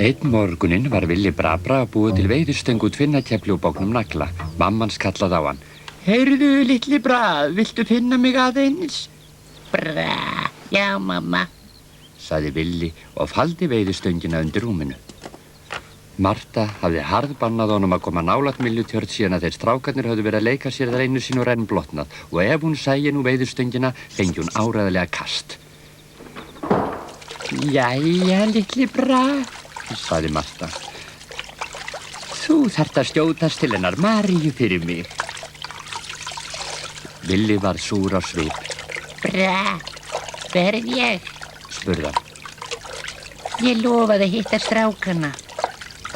Einn morguninn var Villi Brabra að búa til veiðistöng úr tvinnakefli og bóknum nagla. Mammans kallaði á hann. Heyrðu, litli Brab, viltu finna mig aðeins? Bra, já, mamma, sagði Villi og faldi veiðistöngina undir rúminu. Marta hafði harðbannað honum að koma nálægt Myllutjörn síðan að þeir strákarnir höfðu verið að leika sér þar einu sínu og rennblotnað og ef hún sæi nú veiðistöngina fengi hún áreiðanlega kast. Jæja, litli Brab, sagði Marta. Þú þarft að skjótast til hennar Maríu fyrir mig. Villi var súr á svip. Bra, hver er ég? Spurði hann. Ég lofaði að hitta strákana.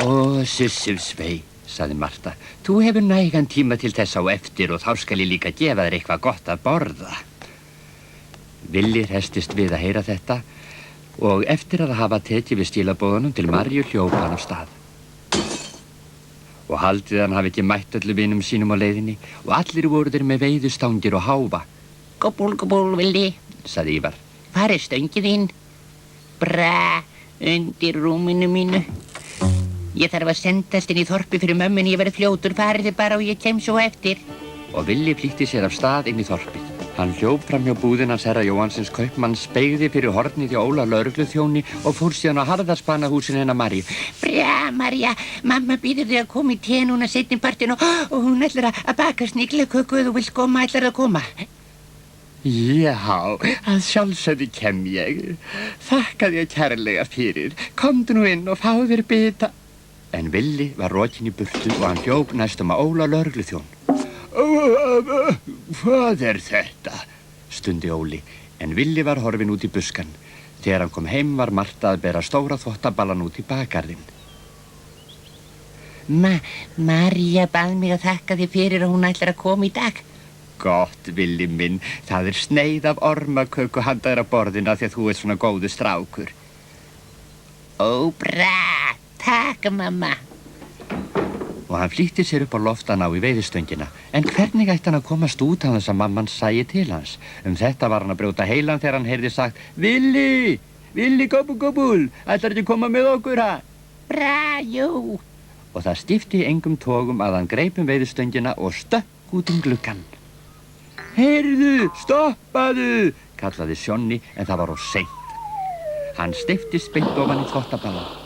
Ó, Sissufsvei, sagði Marta. Þú hefur nægan tíma til þess á eftir og þá skal ég líka gefa þér eitthvað gott að borða. Villi hresstist við að heyra þetta og eftir að hafa tekið við stílabóðunum til Maríu hljóp hann af stað. Og haldið hann hafi ekki mætt öllu vinum sínum á leiðinni og allir voru þeir með veiðustangir og háfa. Gobúl, Villi, sagði Ívar. Hvar er stöngin þín? Bra, undir rúminu mínu. Ég þarf að sendast inn í þorpi fyrir mömmunni, ég verið fljótur, farið þið bara og ég kem svo eftir. Og Villi flýtti sér af stað inn í þorpið. Hann hljóp fram hjá búðinn hans herra Jóhannsins kaupmanns, beygði fyrir hornið hjá Óla lögregluþjóni og fór síðan á harðarspanahúsinu hennar Maríu. Bra, María, mamma býður þig að koma í te núna seinni partinn og hún ætlar að baka sniglauköku ef þú vilt koma, ætlar að koma. Já, að sjálfsögðu kem ég. Þakka þér kærlega fyrir. Komdu nú inn og fá þér bita. En Villi var rokinn í burtu og hann hljóp næstum að Óla lögregluþjón. Hvað er þetta? Stundi Óli, en Villi var horfinn út í buskan. Þegar hann kom heim var Marta að bera stóra þvottaballan út í bakgarðinn. María bað mig að þakka þér fyrir að hún ætlar að koma í dag. Gott, Villi minn, það er sneið af ormaköku handa þér á borðinu af því að þú ert svona góðu strákur. Ó, bra, takk, mamma. Og hann flýtti sér upp á loft að ná í veiðistöngina. En hvernig ætti hann að komast út á þess að mamman sæi til hans? Þetta var hann að brjóta heilan þegar hann heyrði sagt Villi, gobúl, ætlar ekki að koma með okkur, ha? Bra, jú. Og það skipti engum togum að hann greip veiðistöngina og stökk út gluggann. Heyrðu, stoppaðu, kallaði Sjonni en það var of seint. Hann steyptist beint ofan í þvottaballann.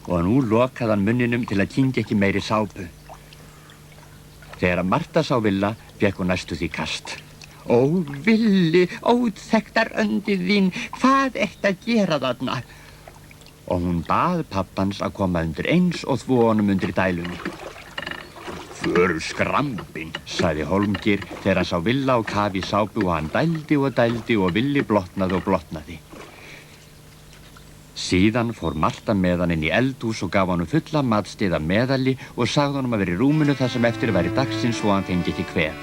Og nú lokaði hann munninum til að kyngja ekki meiri sápu. Þegar Marta sá Villa, fékk hún næstu því kast. Ó, Villi, óþekktar öndið þín, hvað ertu að gera þarna? Og hún bað pappans að koma undir eins og þvo honum undir dælunni. För skrambin, sagði Hólmgeir þegar hann sá Villa á kafi í sápu og hann dældi og Villi blotnaði og blotnaði. Síðan fór Marta með hann inn í eldhús og gaf honum fulla matsteið af meðalli og sagði honum að vera í rúminu þar sem eftir væri dagsins svo hann fengi ekki kvef.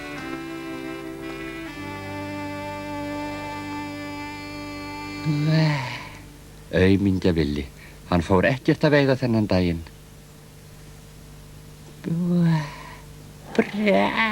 Aumingja Villi, hann fór ekkert að veiða þennan daginn. Bra.